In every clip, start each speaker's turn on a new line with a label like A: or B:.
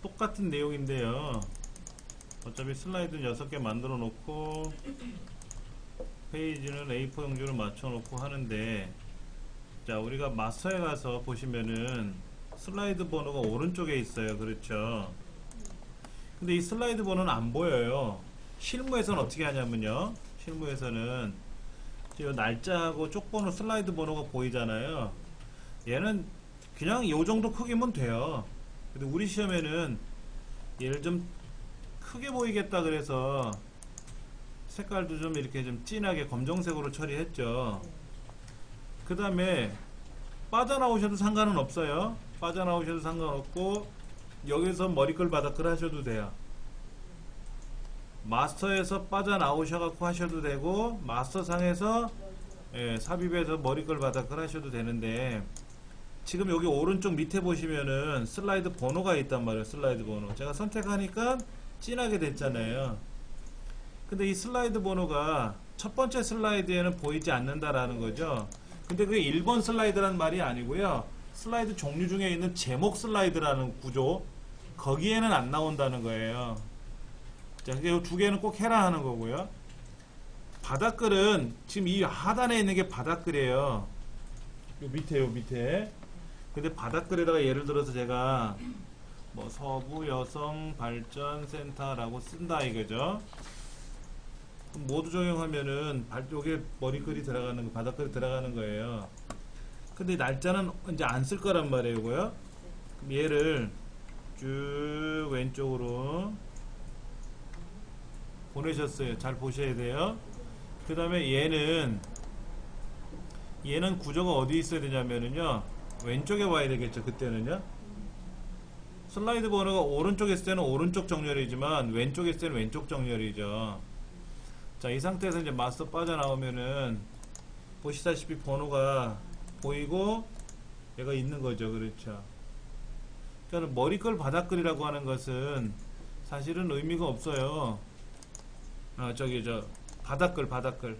A: 똑같은 내용인데요. 어차피 슬라이드는 6개 만들어 놓고 페이지는 A4 용지로 맞춰 놓고 하는데, 자, 우리가 마스터에 가서 보시면은 슬라이드 번호가 오른쪽에 있어요. 그렇죠? 근데 이 슬라이드 번호는 안 보여요. 실무에서는 어떻게 하냐면요, 실무에서는 이 날짜하고 쪽번호 슬라이드 번호가 보이잖아요. 얘는 그냥 이 정도 크기면 돼요. 근데 우리 시험에는 얘를 좀 크게 보이겠다 그래서 색깔도 좀 이렇게 좀 진하게 검정색으로 처리했죠. 그 다음에 빠져나오셔도 상관은 없어요. 빠져나오셔도 상관없고 여기서 머리끌 바닥을 하셔도 돼요. 마스터에서 빠져나오셔갖고 하셔도 되고, 마스터상에서 삽입해서 머리끌 바닥을 하셔도 되는데, 지금 여기 오른쪽 밑에 보시면은 슬라이드 번호가 있단 말이에요. 슬라이드 번호 제가 선택하니까 진하게 됐잖아요. 근데 이 슬라이드 번호가 첫 번째 슬라이드에는 보이지 않는다라는 거죠. 근데 그게 1번 슬라이드라는 말이 아니고요, 슬라이드 종류 중에 있는 제목 슬라이드라는 구조, 거기에는 안 나온다는 거예요. 자, 이 두 개는 꼭 해라 하는 거고요. 바닥글은 지금 이 하단에 있는 게 바닥글이에요. 요 밑에, 요 밑에. 근데 바닥글에다가 예를 들어서 제가 뭐 서부 여성 발전센터라고 쓴다 이거죠. 그럼 모두 적용하면은 여기에 머리글이 들어가는 거, 바닥글이 들어가는 거예요. 근데 날짜는 이제 안 쓸 거란 말이에요, 이거요. 그럼 얘를 쭉 왼쪽으로 보내셨어요. 잘 보셔야 돼요. 그 다음에 얘는 구조가 어디 있어야 되냐면은요, 왼쪽에 와야 되겠죠. 그때는요, 슬라이드 번호가 오른쪽에 있을 때는 오른쪽 정렬이지만 왼쪽에 있을 때는 왼쪽 정렬이죠. 자, 이 상태에서 이제 마스터 빠져나오면은 보시다시피 번호가 보이고 얘가 있는 거죠. 그렇죠. 그러니까 머리글 바닥글이라고 하는 것은 사실은 의미가 없어요. 바닥글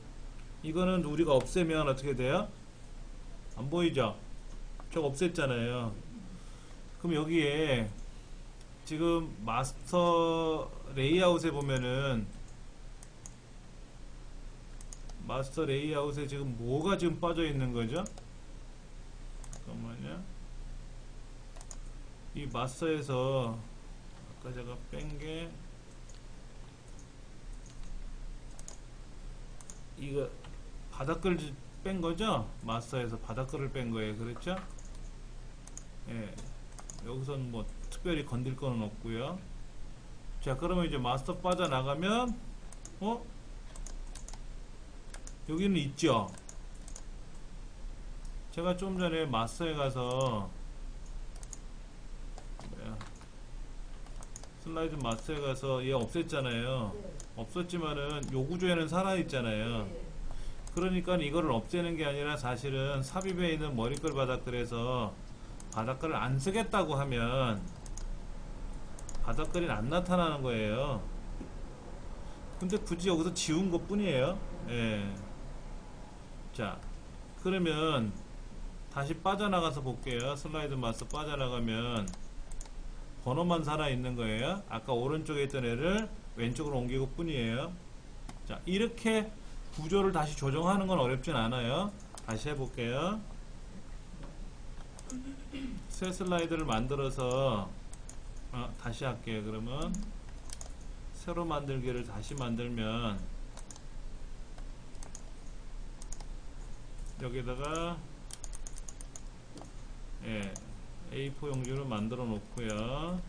A: 이거는 우리가 없애면 어떻게 돼요? 안 보이죠? 저거 없앴잖아요. 그럼 여기에 지금 마스터 레이아웃에 보면은, 마스터 레이아웃에 지금 뭐가 지금 빠져 있는 거죠? 잠깐만요. 이 마스터에서 아까 제가 뺀 게 이거 바닥글 뺀 거죠? 마스터에서 바닥글을 뺀 거예요. 그렇죠? 예. 여기서는 뭐 특별히 건들 거는 없고요. 자, 그러면 이제 마스터 빠져나가면 여기는 있죠? 제가 좀 전에 마스터에 가서 슬라이드 마스터에 가서 얘 없앴잖아요. 없었지만은 요 구조에는 살아있잖아요. 그러니까 이거를 없애는 게 아니라 사실은 삽입에 있는 머리글 바닥글에서 바닥글을 안 쓰겠다고 하면 바닥글이 안 나타나는 거예요. 근데 굳이 여기서 지운 것 뿐이에요. 예. 자, 그러면 다시 빠져나가서 볼게요. 슬라이드 마스터 빠져나가면 번호만 살아있는 거예요. 아까 오른쪽에 있던 애를 왼쪽으로 옮기고 뿐이에요. 자, 이렇게 구조를 다시 조정하는 건 어렵진 않아요. 다시 해볼게요. 새 슬라이드를 만들어서 다시 할게요. 그러면 새로 만들기를 다시 만들면 여기다가 A4 용지로 만들어 놓고요.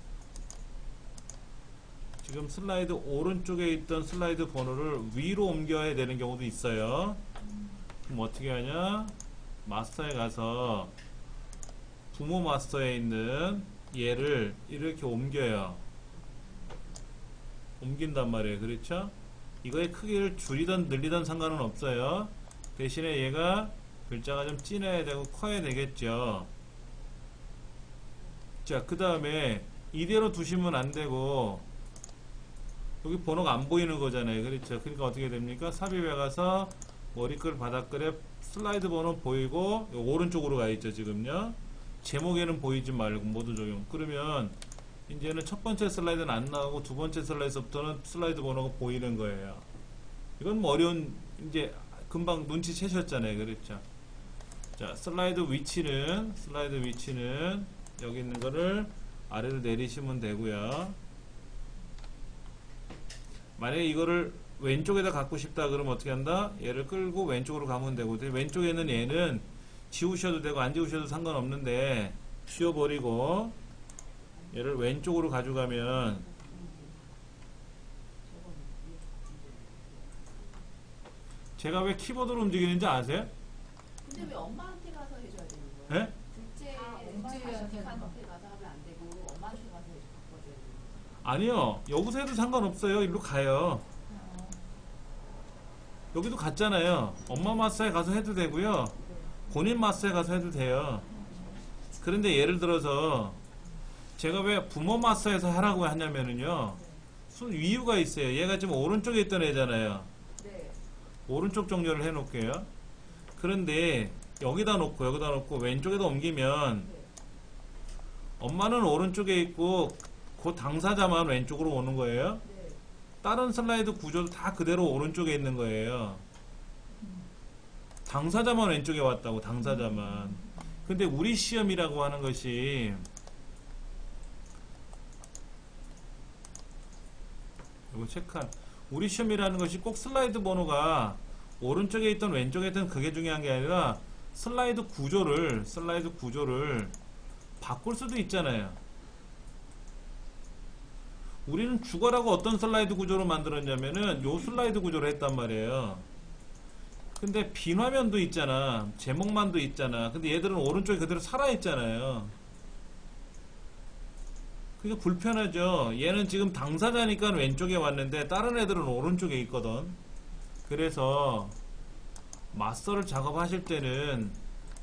A: 지금 슬라이드 오른쪽에 있던 슬라이드 번호를 위로 옮겨야 되는 경우도 있어요. 그럼 어떻게 하냐? 마스터에 가서 부모 마스터에 있는 얘를 이렇게 옮겨요. 옮긴단 말이에요. 그렇죠? 이거의 크기를 줄이던 늘리던 상관은 없어요. 대신에 얘가 글자가 좀 진해야 되고 커야 되겠죠. 자, 그 다음에 이대로 두시면 안 되고 여기 번호가 안 보이는 거잖아요. 그렇죠? 그러니까 어떻게 됩니까? 삽입에 가서 머리글 바닥글에 슬라이드 번호 보이고 오른쪽으로 가 있죠. 지금요. 제목에는 보이지 말고 모두 적용. 그러면 이제는 첫 번째 슬라이드는 안 나오고 두 번째 슬라이드부터는 슬라이드 번호가 보이는 거예요. 이건 뭐 어려운, 이제 금방 눈치채셨잖아요. 그랬죠? 자, 슬라이드 위치는 여기 있는 거를 아래로 내리시면 되고요. 만약에 이거를 왼쪽에다 갖고 싶다 그러면 어떻게 한다? 얘를 끌고 왼쪽으로 가면 되고, 왼쪽에 있는 얘는 지우셔도 되고 안 지우셔도 상관없는데 지워버리고 얘를 왼쪽으로 가져가면, 제가 왜 키보드로 움직이는지 아세요?
B: 근데 왜 엄마한테 가서 해줘야 되는 거예요?
A: 네?
B: 둘째한테 가서 하면 안 되고 엄마한테 가서 바꿔줘야 되는 거예요?
A: 아니요. 여기서 해도 상관없어요. 일로 가요. 여기도 갔잖아요. 엄마 마사에 가서 해도 되고요. 본인 마사에 가서 해도 돼요. 그런데 예를 들어서 제가 왜 부모 마사에서 하라고 하냐면은요. 무슨 이유가 있어요. 얘가 지금 오른쪽에 있던 애잖아요.
B: 네.
A: 오른쪽 정렬을 해 놓을게요. 그런데 여기다 놓고 왼쪽에다 옮기면 엄마는 오른쪽에 있고 그 당사자만 왼쪽으로 오는 거예요.
B: 네.
A: 다른 슬라이드 구조도 다 그대로 오른쪽에 있는 거예요. 당사자만 왼쪽에 왔다고, 당사자만. 근데 우리 시험이라고 하는 것이 이거 체크한, 우리 시험이라는 것이 꼭 슬라이드 번호가 오른쪽에 있던 왼쪽에 있던 그게 중요한 게 아니라 슬라이드 구조를 바꿀 수도 있잖아요. 우리는 죽어라고 어떤 슬라이드 구조로 만들었냐면은 요 슬라이드 구조로 했단 말이에요. 근데 빈 화면도 있잖아. 제목만도 있잖아. 근데 얘들은 오른쪽에 그대로 살아있잖아요. 그게 불편하죠. 얘는 지금 당사자니까 왼쪽에 왔는데 다른 애들은 오른쪽에 있거든. 그래서 마스터를 작업하실 때는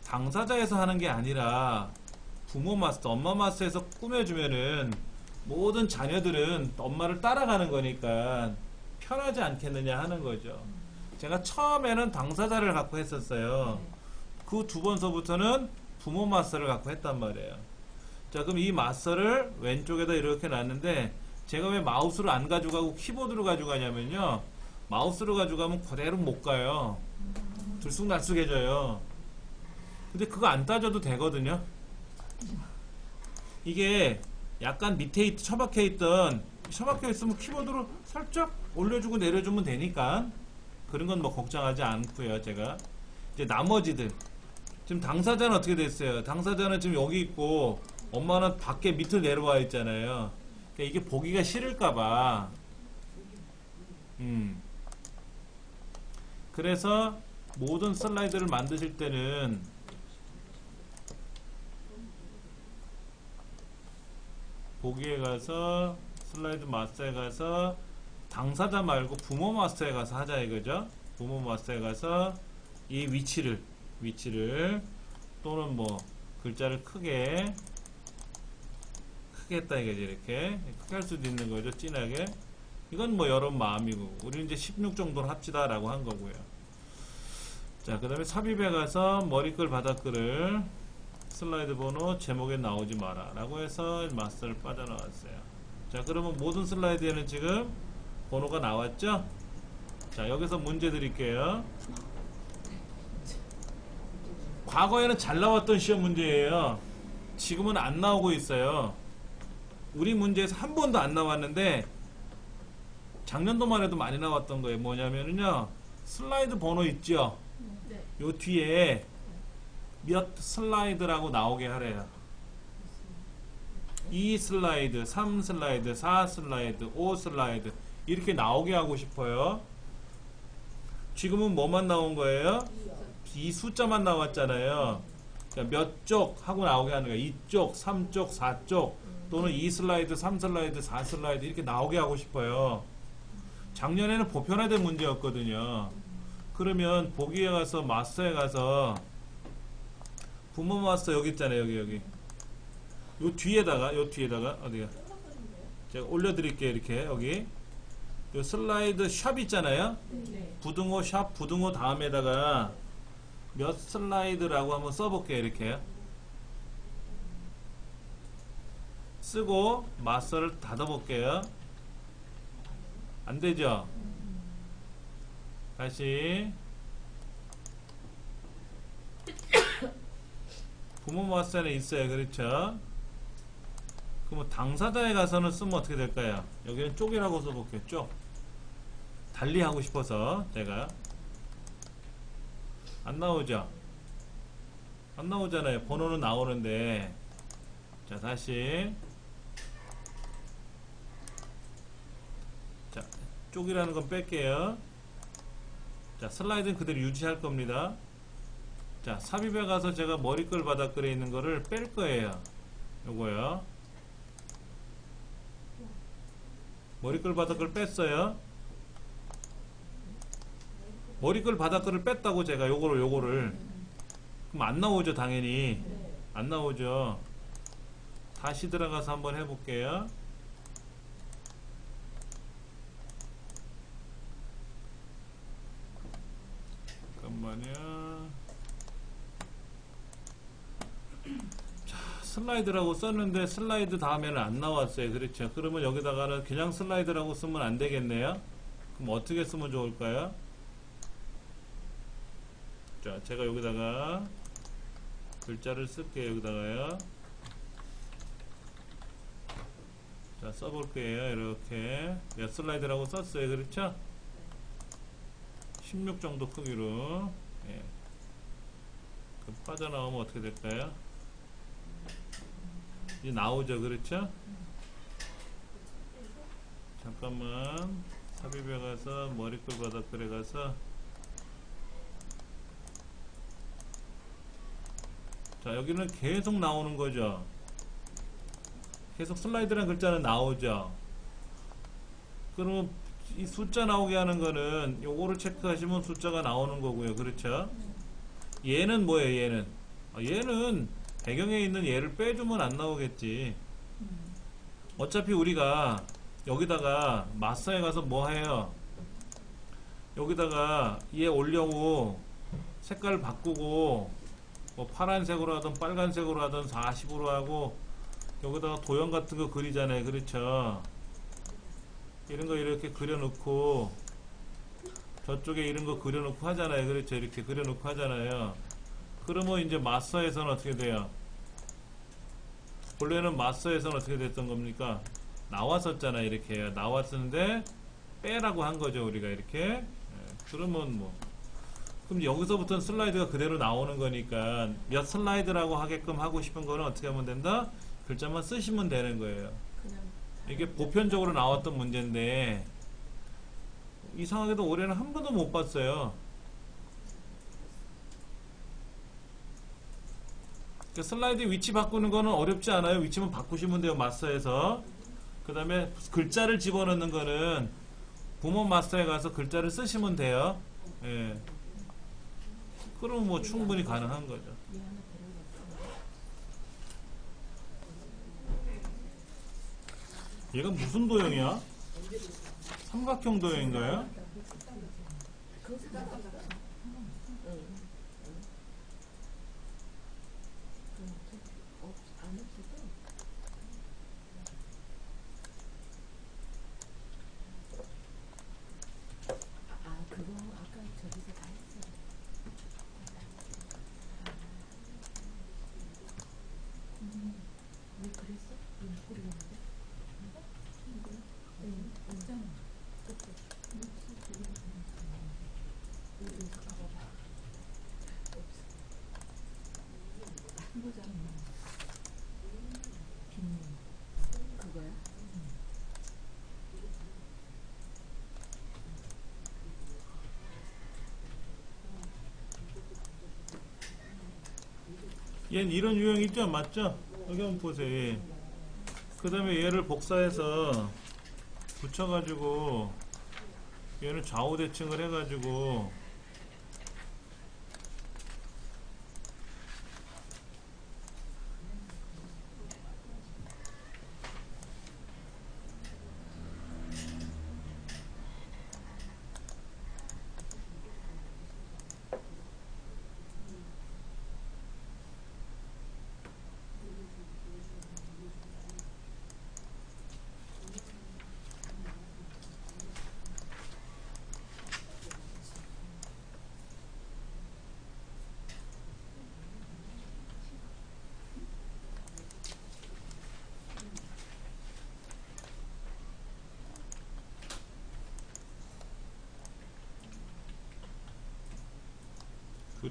A: 당사자에서 하는 게 아니라 부모 마스터, 엄마 마스터에서 꾸며주면은 모든 자녀들은 엄마를 따라가는 거니까 편하지 않겠느냐 하는 거죠. 제가 처음에는 당사자를 갖고 했었어요. 그 두 번서부터는 부모 마스터를 갖고 했단 말이에요. 자, 그럼 이 마스터를 왼쪽에다 이렇게 놨는데 제가 왜 마우스를 안 가져가고 키보드로 가져가냐면요. 마우스로 가져가면 그대로 못 가요. 들쑥날쑥해져요. 근데 그거 안 따져도 되거든요. 이게 약간 밑에 처박혀 있으면 키보드로 살짝 올려주고 내려주면 되니까 그런 건 뭐 걱정하지 않고요. 제가 이제 나머지들, 지금 당사자는 어떻게 됐어요? 당사자는 지금 여기 있고 엄마는 밖에 밑으로 내려와 있잖아요. 그러니까 이게 보기가 싫을까봐. 그래서 모든 슬라이드를 만드실 때는 보기에 가서 슬라이드 마스터에 가서 당사자 말고 부모 마스터에 가서 하자 이거죠. 부모 마스터에 가서 이 위치를 또는 뭐 글자를 크게 했다 이거지. 이렇게 크게 할 수도 있는 거죠. 진하게. 이건 뭐 여러분 마음이고 우리는 이제 16 정도로 합시다 라고 한 거고요. 자, 그 다음에 삽입에 가서 머리글 바닥글을 슬라이드 번호 제목에 나오지 마라 라고 해서 마스터를 빠져나왔어요. 자, 그러면 모든 슬라이드에는 지금 번호가 나왔죠? 자, 여기서 문제 드릴게요. 과거에는 잘 나왔던 시험 문제예요. 지금은 안 나오고 있어요. 우리 문제에서 한 번도 안 나왔는데 작년도만 해도 많이 나왔던 거예요. 뭐냐면요, 슬라이드 번호 있죠?
B: 네.
A: 요 뒤에 몇 슬라이드라고 나오게 하래요. 2 슬라이드, 3 슬라이드, 4 슬라이드, 5 슬라이드 이렇게 나오게 하고 싶어요. 지금은 뭐만 나온 거예요? 이 숫자만 나왔잖아요. 그러니까 몇 쪽 하고 나오게 하는 거예요. 2쪽, 3쪽, 4쪽 또는 2 슬라이드, 3 슬라이드, 4 슬라이드 이렇게 나오게 하고 싶어요. 작년에는 보편화된 문제였거든요. 그러면 보기에 가서 마스터에 가서 부모 마스터 여기 있잖아요. 여기 요 뒤에다가 어디가 제가 올려드릴게요. 이렇게 여기 요 슬라이드 샵 있잖아요. 부등호 샵 부등호 다음에다가 몇 슬라이드라고 한번 써볼게요. 이렇게 쓰고 마스터를 닫아 볼게요. 안 되죠? 다시 부모 마스터는 있어요. 그렇죠? 그럼 당사자에 가서는 쓰면 어떻게 될까요? 여기는 쪽이라고 써볼게요. 쪽. 달리 하고 싶어서 제가 안 나오죠? 안 나오잖아요. 번호는 나오는데. 자, 다시. 자, 쪽이라는 건 뺄게요. 자, 슬라이드는 그대로 유지할 겁니다. 자, 삽입에 가서 제가 머리끌 바닥글에 있는 거를 뺄 거예요. 요거요. 머리끌 바닥글 뺐어요. 머리끌 바닥글을 뺐다고 제가 요거를. 그럼 안 나오죠, 당연히. 안 나오죠. 다시 들어가서 한번 해볼게요. 잠깐만요. 자, 슬라이드라고 썼는데 슬라이드 다음에는 안 나왔어요. 그렇죠. 그러면 여기다가는 그냥 슬라이드라고 쓰면 안 되겠네요. 그럼 어떻게 쓰면 좋을까요? 자, 제가 여기다가 글자를 쓸게요. 여기다가요. 자, 써볼게요. 이렇게. 슬라이드라고 썼어요. 그렇죠? 16 정도 크기로. 예. 그럼 빠져나오면 어떻게 될까요? 이제 나오죠. 그렇죠? 잠깐만. 삽입에 가서 머리끌 바닥글에 가서 자, 여기는 계속 나오는 거죠. 계속 슬라이드라는 글자는 나오죠. 그러면 이 숫자 나오게 하는 거는 요거를 체크하시면 숫자가 나오는 거고요. 그렇죠? 얘는 뭐예요? 얘는 배경에 있는 얘를 빼주면 안 나오겠지. 어차피 우리가 여기다가 마스터에 가서 뭐 해요? 여기다가 얘 올려고 색깔 바꾸고 뭐 파란색으로 하든 빨간색으로 하든 40으로 하고 여기다가 도형 같은 거 그리잖아요. 그렇죠? 이런 거 이렇게 그려놓고 저쪽에 이런 거 그려놓고 하잖아요. 그렇죠? 이렇게 그려놓고 하잖아요. 그러면 이제 마스터에서는 어떻게 돼요? 본래는 마스터에서는 어떻게 됐던 겁니까? 나왔었잖아요. 이렇게 나왔었는데 빼라고 한 거죠. 우리가 이렇게. 예, 그러면 뭐 그럼 여기서부터는 슬라이드가 그대로 나오는 거니까 몇 슬라이드라고 하게끔 하고 싶은 거는 어떻게 하면 된다? 글자만 쓰시면 되는 거예요. 이게 보편적으로 나왔던 문제인데 이상하게도 올해는 한 번도 못 봤어요. 그러니까 슬라이드 위치 바꾸는 거는 어렵지 않아요. 위치만 바꾸시면 돼요. 마스터에서. 그 다음에 글자를 집어넣는 거는 부모 마스터에 가서 글자를 쓰시면 돼요. 예. 그럼 뭐 충분히 가능한 거죠. 얘가 무슨 도형이야? 삼각형 도형인가요?
B: 그거 아까 저기서 다 했어요. 왜 그랬어? 왜 모르겠는데? 없잖아. 여기서 가봐봐. 없어. 보자. 빈 그거야?
A: 얘는 이런 유형 있죠? 맞죠? 여기 한번 보세요. 그 다음에 얘를 복사해서 붙여가지고 얘는 좌우 대칭을 해가지고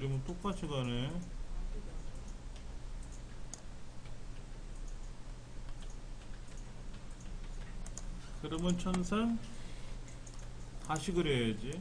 A: 그림은 똑같이 가네. 그러면 천상 다시 그려야지.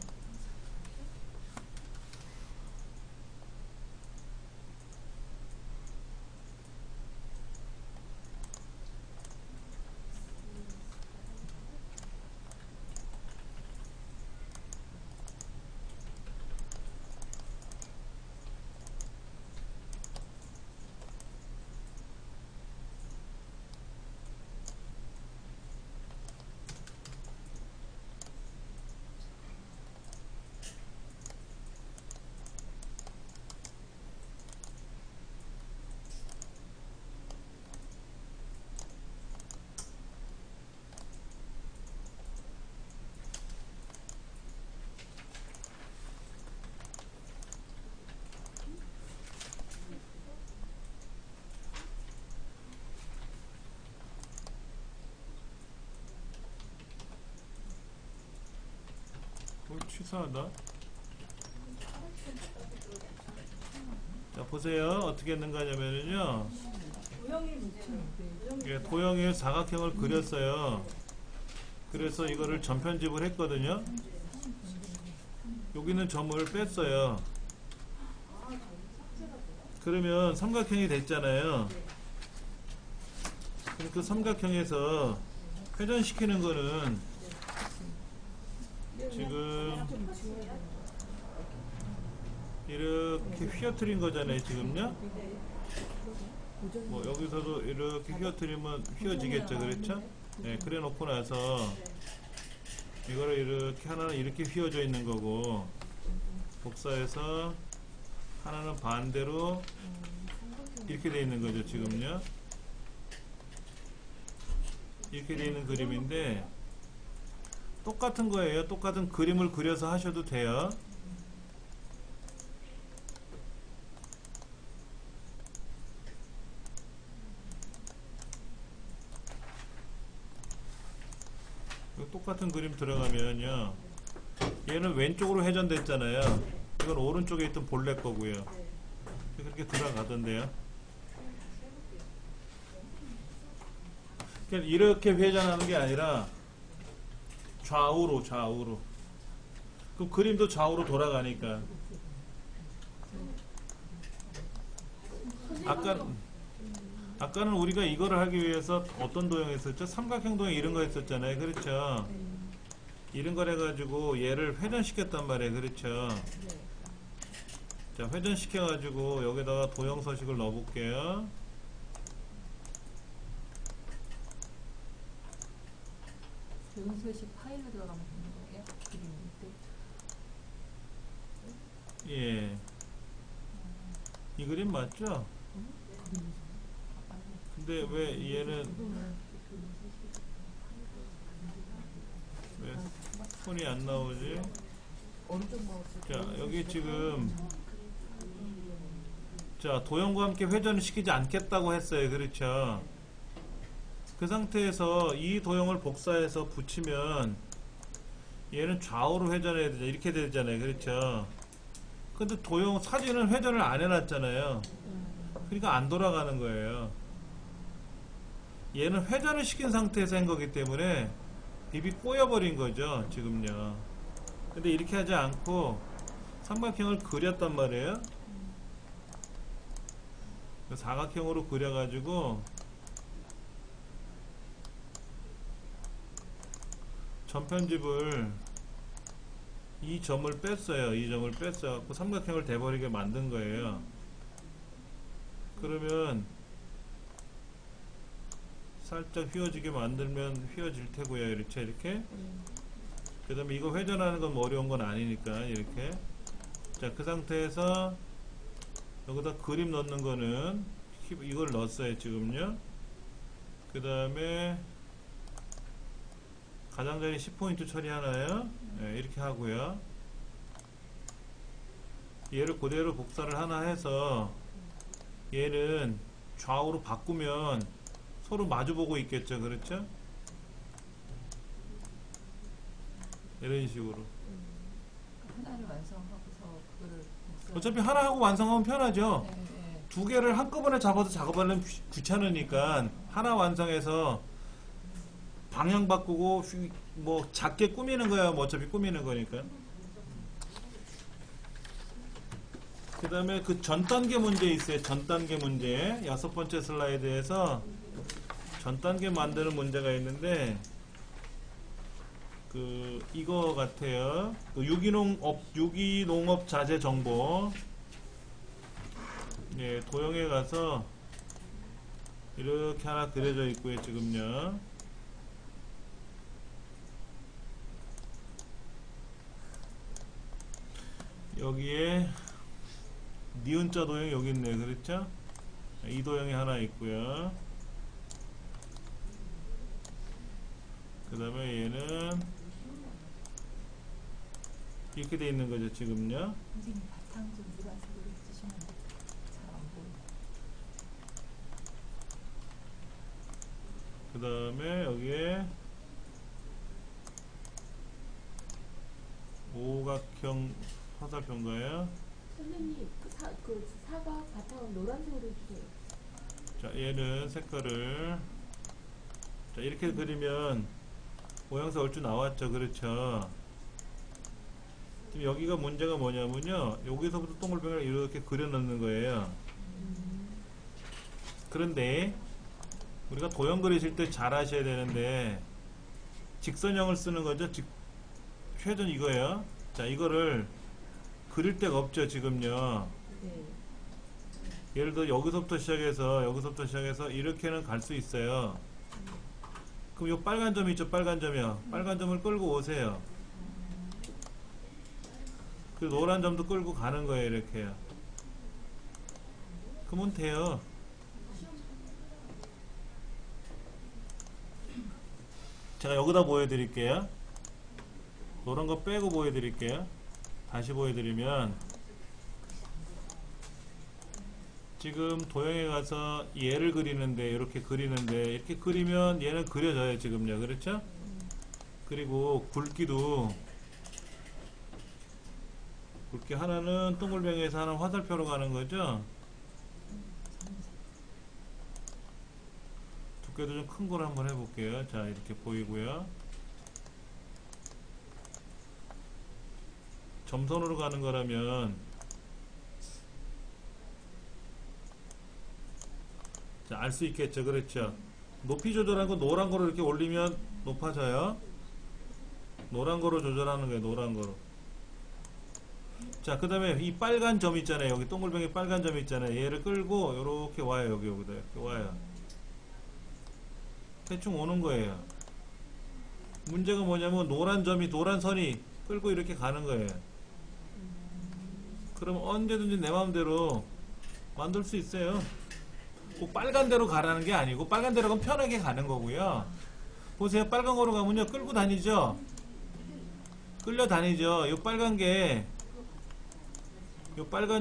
A: 치사하다. 자, 보세요. 어떻게 했는가 하냐면요. 예, 도형의 사각형을 그렸어요. 그래서 이거를 전편집을 했거든요. 여기는 점을 뺐어요. 그러면 삼각형이 됐잖아요. 그럼 그 삼각형에서 회전시키는 거는 지금 이렇게 휘어트린 거잖아요. 지금요. 뭐 여기서도 이렇게 휘어트리면 휘어지겠죠. 그렇죠? 네, 그래 놓고 나서 이거를 이렇게 하나는 이렇게 휘어져 있는 거고 복사해서 하나는 반대로 이렇게 돼 있는 거죠. 지금요. 이렇게 돼 있는 그림인데 똑같은 거예요. 똑같은 그림을 그려서 하셔도 돼요. 똑같은 그림 들어가면요. 얘는 왼쪽으로 회전됐잖아요. 이건 오른쪽에 있던 본래 거고요. 그렇게 들어가던데요. 그러니까 이렇게 회전하는 게 아니라 좌우로. 그럼 그림도 좌우로 돌아가니까. 아까는 우리가 이거를 하기 위해서 어떤 도형 했었죠? 삼각형 도형 이런 거 했었잖아요. 그렇죠? 이런 걸 해가지고 얘를 회전시켰단 말이에요. 그렇죠? 자, 회전시켜가지고 여기다가 도형 서식을 넣어볼게요.
B: 도형 서식 파일로 들어가면 되는 거예요? 그림 밑에?
A: 예. 이 그림 맞죠? 근데 왜 얘는 왜 손이 안 나오지? 자, 여기 지금 자, 도형과 함께 회전을 시키지 않겠다고 했어요. 그렇죠? 그 상태에서 이 도형을 복사해서 붙이면 얘는 좌우로 회전해야 되잖아요. 이렇게 되잖아요. 그렇죠? 근데 도형 사진은 회전을 안 해놨잖아요. 그러니까 안 돌아가는 거예요. 얘는 회전을 시킨 상태에서 한 거기 때문에 비비 꼬여버린 거죠. 지금요. 근데 이렇게 하지 않고 삼각형을 그렸단 말이에요. 사각형으로 그려가지고 전편집을 이 점을 뺐어요. 이 점을 뺐어. 삼각형을 돼버리게 만든 거예요. 그러면 살짝 휘어지게 만들면 휘어질 테고요. 이렇게. 그 다음에 이거 회전하는 건 어려운 건 아니니까 이렇게. 자, 그 상태에서 여기다 그림 넣는 거는 이걸 넣었어요. 지금요. 그 다음에 가장자리 10포인트 처리하나요? 네, 이렇게 하고요. 얘를 그대로 복사를 하나 해서 얘는 좌우로 바꾸면 서로 마주보고 있겠죠. 그렇죠? 이런 식으로.
B: 하나를 완성하고서 그거를
A: 어차피 하나 하고 완성하면 편하죠.
B: 네, 네.
A: 두 개를 한꺼번에 잡아서 작업하려면 귀찮으니까 하나 완성해서 방향 바꾸고 뭐 작게 꾸미는 거야. 뭐 어차피 꾸미는 거니까. 그 다음에 그 전 단계 문제 있어요. 전 단계 문제. 6번째 슬라이드에서 전 단계 만드는 문제가 있는데 그 이거 같아요. 그 유기농업 자재 정보. 예, 도형에 가서 이렇게 하나 그려져 있고요. 지금요. 여기에 니은자 도형이 여기 있네요. 그렇죠? 이 도형이 하나 있고요. 그 다음에 얘는 이렇게 돼 있는 거죠. 지금요.
C: 선생님 바탕 좀 노란색으로 해주시면 잘 안 보여요.
A: 그 다음에 여기에 오각형 화살표인가요?
C: 선생님 그 사각 바탕을 노란색으로 해주세요.
A: 자, 얘는 색깔을 자, 이렇게 그리면 모양새 얼추 나왔죠. 그렇죠? 지금 여기가 문제가 뭐냐면요. 여기서부터 동글뱅이를 이렇게 그려 넣는 거예요. 그런데 우리가 도형 그리실 때 잘 하셔야 되는데 직선형을 쓰는 거죠. 최전 이거예요. 자, 이거를 그릴 데가 없죠. 지금요.
C: 네.
A: 예를 들어 여기서부터 시작해서 이렇게는 갈 수 있어요. 그럼 요 빨간 점이 있죠. 빨간 점이요. 빨간 점을 끌고 오세요. 그 노란 점도 끌고 가는 거예요. 이렇게요. 그러면 돼요. 제가 여기다 보여드릴게요. 노란 거 빼고 보여드릴게요. 다시 보여드리면 지금 도형에 가서 얘를 그리는데 이렇게 그리면 얘는 그려져요. 지금요. 그렇죠? 그리고 굵기 하나는 동글뱅이에서 하나는 화살표로 가는 거죠. 두께도 좀 큰 걸 한번 해볼게요. 자, 이렇게 보이고요. 점선으로 가는 거라면 자, 알 수 있겠죠. 그렇죠? 높이 조절한 거 노란 거로 이렇게 올리면 높아져요. 노란 거로 조절하는 거예요. 노란 거로. 자, 그 다음에 이 빨간 점 있잖아요. 여기 동글뱅이 빨간 점 있잖아요. 얘를 끌고 요렇게 와요. 여기다 이렇게 와요. 대충 오는 거예요. 문제가 뭐냐면 노란 선이 끌고 이렇게 가는 거예요. 그럼 언제든지 내 마음대로 만들 수 있어요. 꼭 빨간 데로 가라는 게 아니고 빨간 데로 가면 편하게 가는 거고요. 보세요. 빨간 거로 가면요. 끌고 다니죠. 끌려 다니죠. 요 빨간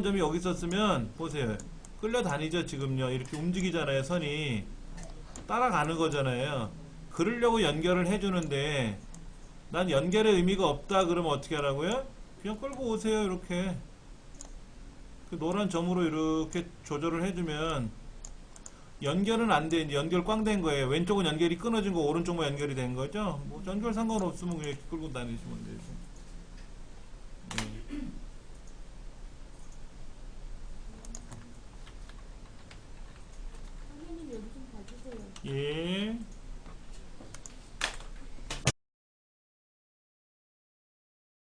A: 점이 여기 있었으면 보세요. 끌려 다니죠. 지금요. 이렇게 움직이잖아요. 선이 따라가는 거잖아요. 그러려고 연결을 해주는데 난 연결의 의미가 없다 그러면 어떻게 하라고요? 그냥 끌고 오세요. 이렇게 그 노란 점으로 이렇게 조절을 해주면 연결은 안 돼. 연결 꽝 된 거예요. 왼쪽은 연결이 끊어진 거, 오른쪽만 연결이 된 거죠. 뭐 연결 상관없으면 그냥 이렇게 끌고 다니시면 되죠. 네.
C: 선생님 여기 좀 봐주세요.
A: 예.